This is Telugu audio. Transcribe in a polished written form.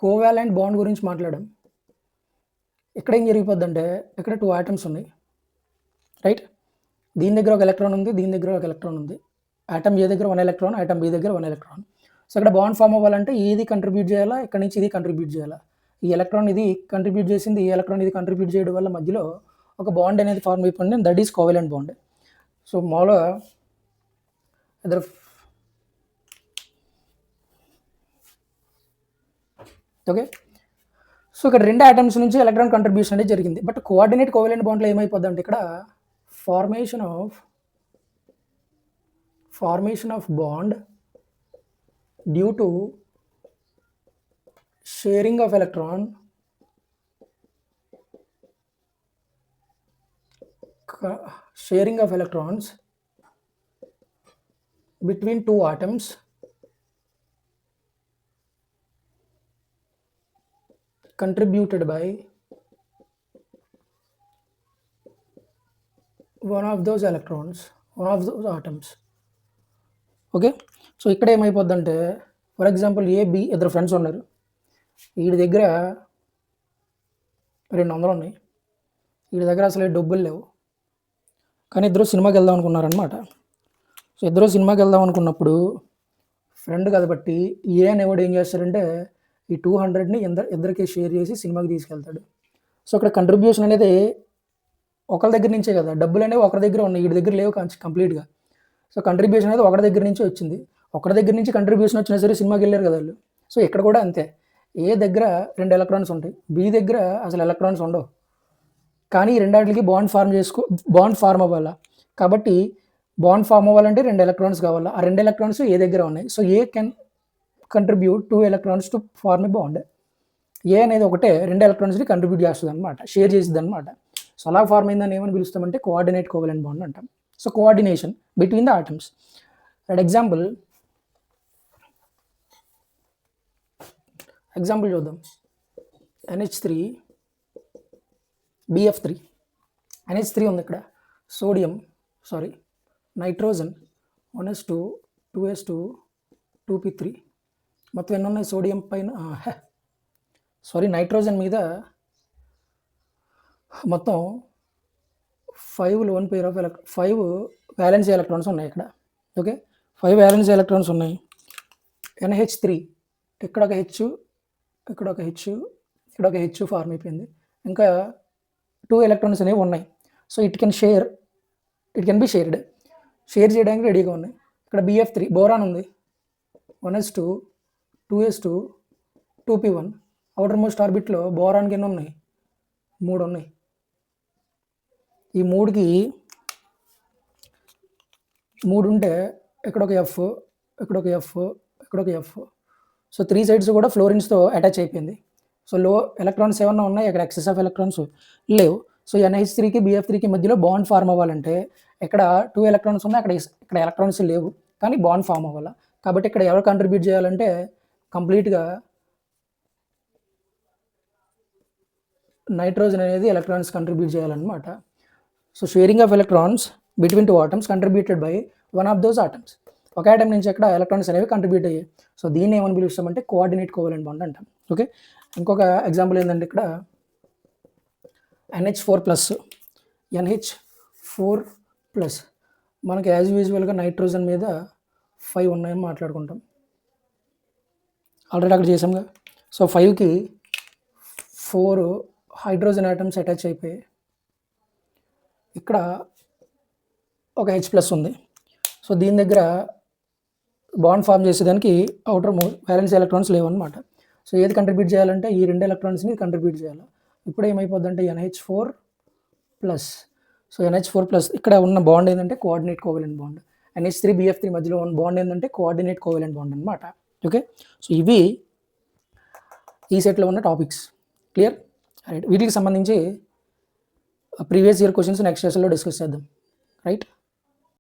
కోవాలెంట్ బాండ్ గురించి మాట్లాడాం. ఇక్కడ ఏం జరిగిపోద్దంటే ఇక్కడ 2 ఆటమ్స్ ఉన్నాయి, రైట్? దీని దగ్గర ఒక ఎలక్ట్రాన్ ఉంది, దీని దగ్గర ఒక ఎలక్ట్రాన్ ఉంది. ఆటమ్ ఏ దగ్గర 1 ఎలక్ట్రాన్, ఆటమ్ బి దగ్గర 1 ఎలక్ట్రాన్. సో ఇక్కడ బాండ్ ఫామ్ అవ్వాలంటే ఇది కంట్రిబ్యూట్ చేయాలా, ఇక్కడ నుంచి ఇది కంట్రిబ్యూట్ చేయాలా. ఈ ఎలక్ట్రాన్ ఇది కంట్రిబ్యూట్ చేసింది, ఈ ఎలక్ట్రాన్ ఇది కంట్రిబ్యూట్ చేయడం వల్ల మధ్యలో ఒక బాండ్ అనేది ఫార్మ్ అయిపోయింది, that is covalent bond. So మామూలుగా ఇద్దరు ఓకే. సో ఇక్కడ 2 ఆటమ్స్ నుంచి ఎలక్ట్రాన్ కంట్రిబ్యూషన్ అనేది జరిగింది. బట్ కోఆర్డినేట్ కోవాలెంట్ బాండ్లో ఏమైపోద్ది అంటే ఇక్కడ formation of bond due to sharing of electrons between 2 atoms contributed by one of those atoms. Okay. So ఇక్కడ ఏమైపోద్దంటే ఫర్ ఎగ్జాంపుల్ ఏ బి ఇద్దరు ఫ్రెండ్స్ ఉన్నారు, వీడి దగ్గర 200 ఉన్నాయి, వీడి దగ్గర అసలు డబ్బులు లేవు, కానీ ఇద్దరు సినిమాకి వెళ్దాం అనుకున్నారనమాట. సో ఇద్దరు సినిమాకి వెళ్దాం అనుకున్నప్పుడు ఫ్రెండ్ కాబట్టి ఏ అనేవాడు ఏం చేస్తాడంటే ఈ 200ని ఇద్దరికి షేర్ చేసి సినిమాకి తీసుకెళ్తాడు. సో ఇక్కడ కంట్రిబ్యూషన్ అనేది ఒకరి దగ్గర నుంచే కదా, డబ్బులు అనేవి ఒకరి దగ్గర ఉన్నాయి, వీడి దగ్గర లేవు కంప్లీట్గా. సో కంట్రిబ్యూషన్ అనేది ఒకరి దగ్గర నుంచి వచ్చింది, ఒకరి దగ్గర నుంచి కంట్రిబ్యూషన్ వచ్చినా సరే సినిమాకి వెళ్ళారు కదా వాళ్ళు. సో ఇక్కడ కూడా అంతే, ఏ దగ్గర 2 ఎలక్ట్రాన్స్ ఉంటాయి, బి దగ్గర అసలు ఎలక్ట్రాన్స్ ఉండవు, కానీ ఈ రెండాటికి బాండ్ ఫార్మ్ అవ్వాలా. కాబట్టి బాండ్ ఫార్మ్ అవ్వాలంటే 2 ఎలక్ట్రాన్స్ కావాలా, ఆ 2 ఎలక్ట్రాన్స్ ఏ దగ్గర ఉన్నాయి. So A can contribute 2 electrons to form a bond. A అనేది ఒకటే 2 ఎలక్ట్రాన్స్ని కంట్రిబ్యూట్ చేస్తుంది అనమాట, షేర్ చేస్తుంది అనమాట. సో అలా ఫార్మ్ అయిందని ఏమని పిలుస్తామంటే కోఆర్డినేట్ కోవాలెంట్ బాండ్ అంటాం. So coordination between the atoms. For example చూద్దాం. NH3 BF3 NH3 ఉంది ఇక్కడ, నైట్రోజన్ 1s2 2s2 2p3 మొత్తం ఎన్ని ఉన్నాయి సోడియం పైన నైట్రోజన్ మీద మొత్తం 5 loan pair of 5 violence electrons ఉన్నాయి ఇక్కడ. ఓకే, 5 వ్యాలెన్స్ ఎలక్ట్రాన్స్ ఉన్నాయి. NH3 ఇక్కడ ఒక హెచ్, ఇక్కడ ఒక హెచ్, ఇక్కడ ఒక హెచ్ ఫార్మ్ అయిపోయింది, ఇంకా 2 ఎలక్ట్రాన్స్ అనేవి ఉన్నాయి. So it can be shared, share చేయడానికి రెడీగా ఉన్నాయి. ఇక్కడ BF3 బోరాన్ ఉంది, 1s2 2s2 2p1. Outer most ఆర్బిట్లో బోరాన్కి ఎన్ని ఉన్నాయి, 3 ఉన్నాయి. ఈ 3కి 3 ఉంటే ఇక్కడ ఒక ఎఫ్, ఇక్కడ ఒక ఎఫ్, ఇక్కడ ఒక ఎఫ్. సో 3 సైడ్స్ కూడా ఫ్లోరిన్స్తో అటాచ్ అయిపోయింది. సో లో ఎలక్ట్రాన్స్ ఏమన్నా ఉన్నాయి, ఇక్కడ ఎక్సెస్ ఆఫ్ ఎలక్ట్రాన్స్ లేవు. సో NH3కి BF3కి మధ్యలో బాండ్ ఫార్మ్ అవ్వాలంటే ఇక్కడ 2 ఎలక్ట్రాన్స్ ఉన్నాయి, ఇక్కడ ఎలక్ట్రాన్స్ లేవు, కానీ బాండ్ ఫామ్ అవ్వాలి. కాబట్టి ఇక్కడ ఎవరు కంట్రిబ్యూట్ చేయాలంటే కంప్లీట్గా నైట్రోజన్ అనేది ఎలక్ట్రాన్స్ కంట్రిబ్యూట్ చేయాలన్నమాట. So sharing of electrons between 2 atoms contributed by one of those atoms. ఒక ఆటమ్ నుంచి ఎక్కడ ఎలక్ట్రాన్స్ అనేవి కంట్రిబ్యూట్ అయ్యాయి. సో దీన్ని ఏమని పిలుస్తామంటే కోఆర్డినేట్ కోవాలెంట్ బాండ్ అంటాం. ఓకే, ఇంకొక ఎగ్జాంపుల్ ఏంటంటే ఇక్కడ NH4+, మనకి యాజ్ యూజువల్గా నైట్రోజన్ మీద 5 ఉన్నాయని మాట్లాడుకుంటాం, ఆల్రెడీ అక్కడ చేసాంగా. సో 5కి 4 హైడ్రోజన్ ఆటమ్స్ అటాచ్ అయిపోయాయి. ఇక్కడ ఒక H+ ఉంది. సో దీని దగ్గర బాండ్ ఫామ్ చేసేదానికి అవుటర్ వ్యాలెన్స్ ఎలక్ట్రాన్స్ లేవన్నమాట. సో ఏది కంట్రిబ్యూట్ చేయాలంటే ఈ 2 ఎలక్ట్రాన్స్ని కంట్రిబ్యూట్ చేయాలి. ఇప్పుడు ఏమైపోద్దంటే NH4+. సో NH4+ ఇక్కడ ఉన్న బాండ్ ఏంటంటే coordinate covalent bond. NH3 BF3 మధ్యలో ఉన్న బాండ్ ఏంటంటే కోఆర్డినేట్ కోవాలెంట్ బాండ్ అనమాట. ఓకే, సో ఇవి ఈ సెట్లో ఉన్న టాపిక్స్. క్లియర్? రైట్, వీటికి సంబంధించి ప్రీవియస్ ఇయర్ క్వశ్చన్స్ నెక్స్ట్ సెషన్లో డిస్కస్ చేద్దాం. రైట్.